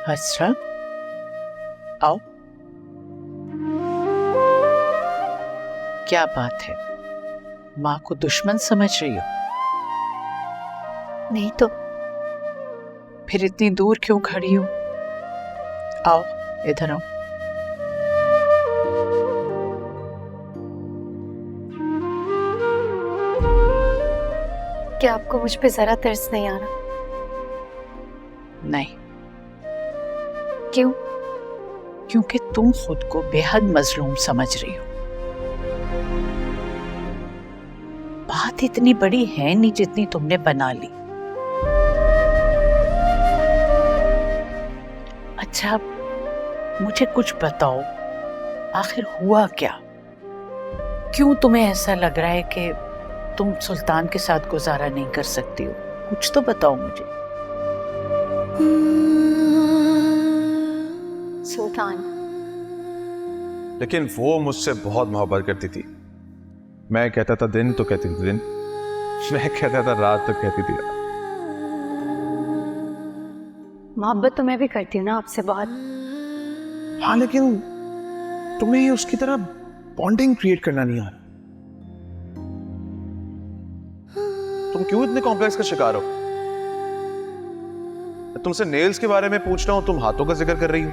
हसरा, आओ। क्या बात है, माँ को दुश्मन समझ रही हो? नहीं तो। फिर इतनी दूर क्यों खड़ी हो? आओ, इधर आओ। क्या आपको मुझ पे जरा तरस नहीं आ रहा? नहीं। क्यों? क्योंकि तुम खुद को बेहद मजलूम समझ रही हो। बात इतनी बड़ी है नहीं जितनी तुमने बना ली। अच्छा, मुझे कुछ बताओ, आखिर हुआ क्या? क्यों तुम्हें ऐसा लग रहा है कि तुम सुल्तान के साथ गुजारा नहीं कर सकती हो? कुछ तो बताओ मुझे। सुल्तान। लेकिन वो मुझसे बहुत मोहब्बत करती थी। मैं कहता था दिन तो कहती थी दिन, मैं कहता था रात तो कहती थी रात। मोहब्बत तो मैं भी करती हूँ ना आपसे बहुत। हाँ, लेकिन तुम्हें ये उसकी तरह बॉन्डिंग क्रिएट करना नहीं आ रहा। तुम क्यों इतने कॉम्प्लेक्स का शिकार हो? तुमसे नेल्स के बारे में पूछ रहा हूं, तुम हाथों का जिक्र कर रही हो।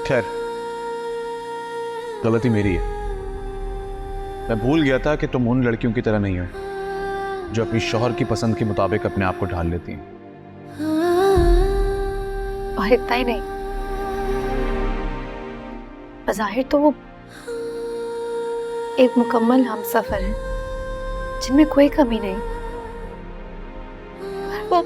खैर, गलती मेरी है। मैं भूल गया था कि तुम उन लड़कियों की तरह नहीं हो जो अपनी शौहर की पसंद के मुताबिक अपने आप को ढाल लेती हैं। और इतना ही नहीं, बज़ाहिर तो वो एक मुकम्मल हमसफर है जिनमें कोई कमी नहीं। वो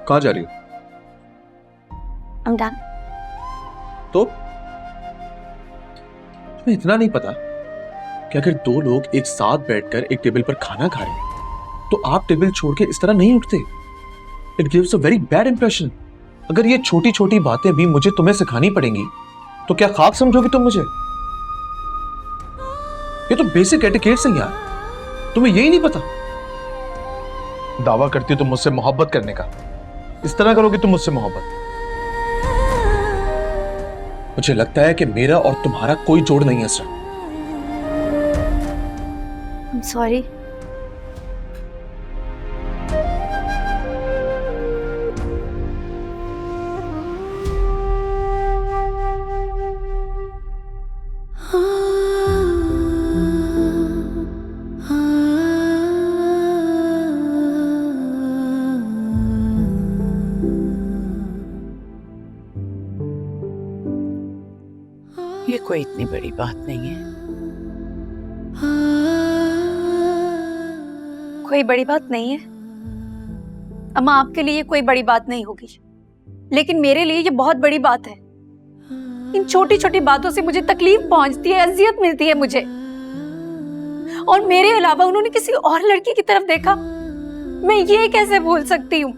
कहां जा रही हो? I'm done। तो तुम्हें इतना नहीं पता कि अगर दो लोग एक साथ बैठकर एक टेबल पर खाना खा रहे हैं तो आप टेबल छोड़ के इस तरह नहीं उठते। It gives a very bad impression. अगर ये छोटी छोटी बातें भी मुझे तुम्हें सिखानी पड़ेंगी तो क्या खाक समझोगी तुम मुझे? ये तो बेसिक एटिकेट्स है यार, तुम्हें यही नहीं पता? दावा करती हो तुम मुझसे मोहब्बत करने का, इस तरह करोगे तुम मुझसे मोहब्बत? मुझे लगता है कि मेरा और तुम्हारा कोई जोड़ नहीं है सर। I'm sorry। ये कोई इतनी बड़ी बात नहीं है। कोई बड़ी बात नहीं है अम्मा, आपके लिए कोई बड़ी बात नहीं होगी, लेकिन मेरे लिए ये बहुत बड़ी बात है। इन छोटी छोटी बातों से मुझे तकलीफ पहुंचती है, अजियत मिलती है मुझे। और मेरे अलावा उन्होंने किसी और लड़की की तरफ देखा, मैं ये कैसे भूल सकती हूँ?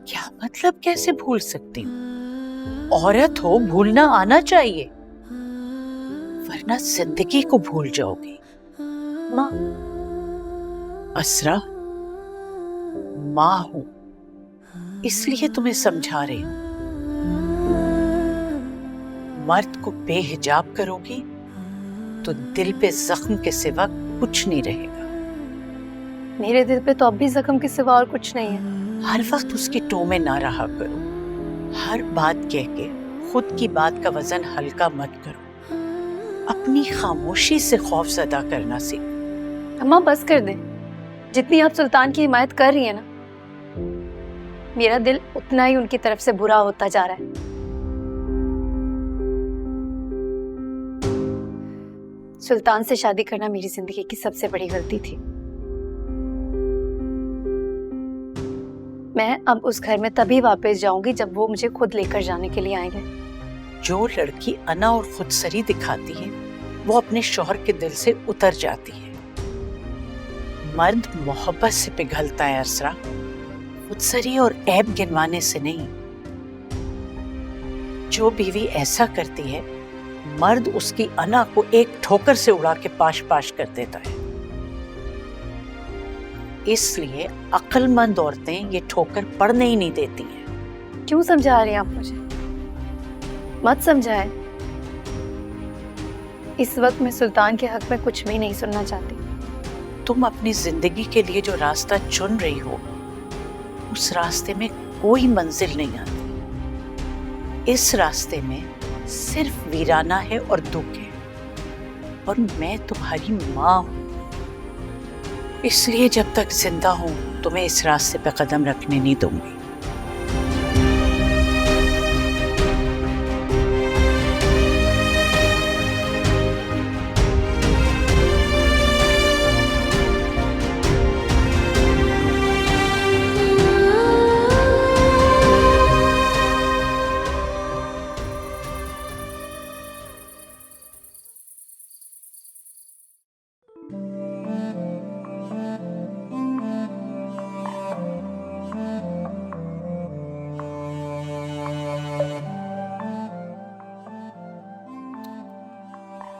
क्या मतलब कैसे भूल सकती हूँ? औरत हो, भूलना आना चाहिए, वरना जिंदगी को भूल जाओगी। माँ, असरा, माँ हूं इसलिए तुम्हें समझा रही हूं। मर्द को बेहिजाब करोगी तो दिल पे जख्म के सिवा कुछ नहीं रहेगा। मेरे दिल पे तो अब भी जख्म के सिवा और कुछ नहीं है। हर वक्त उसकी टो में ना रहा करो। हर बात कह के खुद की बात का वजन हल्का मत करो। अपनी खामोशी से खौफ ज़दा करना सीख। अम्मा बस कर दे, जितनी आप सुल्तान की हिमायत कर रही है ना, मेरा दिल उतना ही उनकी तरफ से बुरा होता जा रहा है। सुल्तान से शादी करना मेरी जिंदगी की सबसे बड़ी गलती थी। मैं अब उस घर में तभी वापस जाऊंगी जब वो मुझे खुद लेकर जाने के लिए आएंगे। जो लड़की अना और खुदसरी दिखाती है वो अपने शौहर के दिल से उतर जाती है। मर्द मोहब्बत से पिघलता है असरा, खुदसरी और ऐब गिनवाने से नहीं। जो बीवी ऐसा करती है मर्द उसकी अना को एक ठोकर से उड़ा के पाश पाश कर देता है। इसलिए अक्लमंद औरतें ये ठोकर पड़ने ही नहीं देती हैं। क्यों समझा रहे हैं आप मुझे? मत समझाए। इस वक्त मैं सुल्तान के हक में कुछ भी नहीं सुनना चाहती। तुम अपनी जिंदगी के लिए जो रास्ता चुन रही हो उस रास्ते में कोई मंजिल नहीं आती। इस रास्ते में सिर्फ वीराना है और दुख है, और मैं तुम्हारी माँ हूं। इसलिए जब तक जिंदा हूं तुम्हें इस रास्ते पे कदम रखने नहीं दूंगी।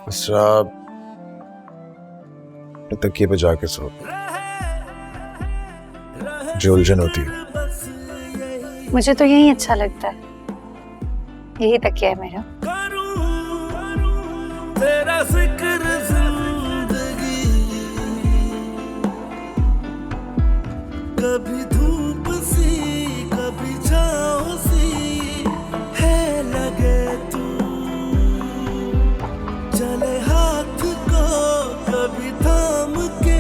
इसरा तकिए पे जाके सो, जो उलझन होती है। मुझे तो यही अच्छा लगता है। यही तकिया है मेरा। तेरा जिक्र जिंदगी, कभी धूप सी कभी छाँव सी है लगे तू, चले हाथ को कभी थाम के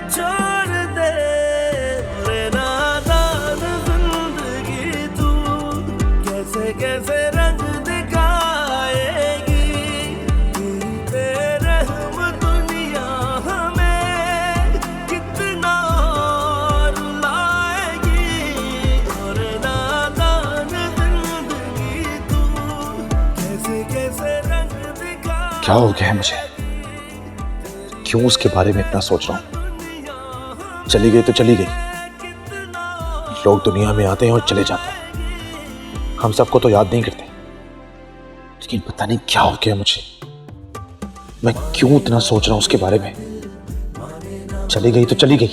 छोड़ दे। लेना दान जिंदगी तू कैसे कैसे रंग दिखाएगी, तेरी बेरहम दुनिया हमें कितना रुलाएगी। और नादान जिंदगी तू कैसे कैसे रंग दिखा। क्या हो गया है मुझे? क्यों उसके बारे में इतना सोच रहा हूँ? चली गई तो चली गई। लोग दुनिया में आते हैं और चले जाते हैं, हम सबको तो याद नहीं करते। लेकिन पता नहीं क्या हो गया मुझे, मैं क्यों इतना सोच रहा हूँ उसके बारे में। चली गई तो चली गई।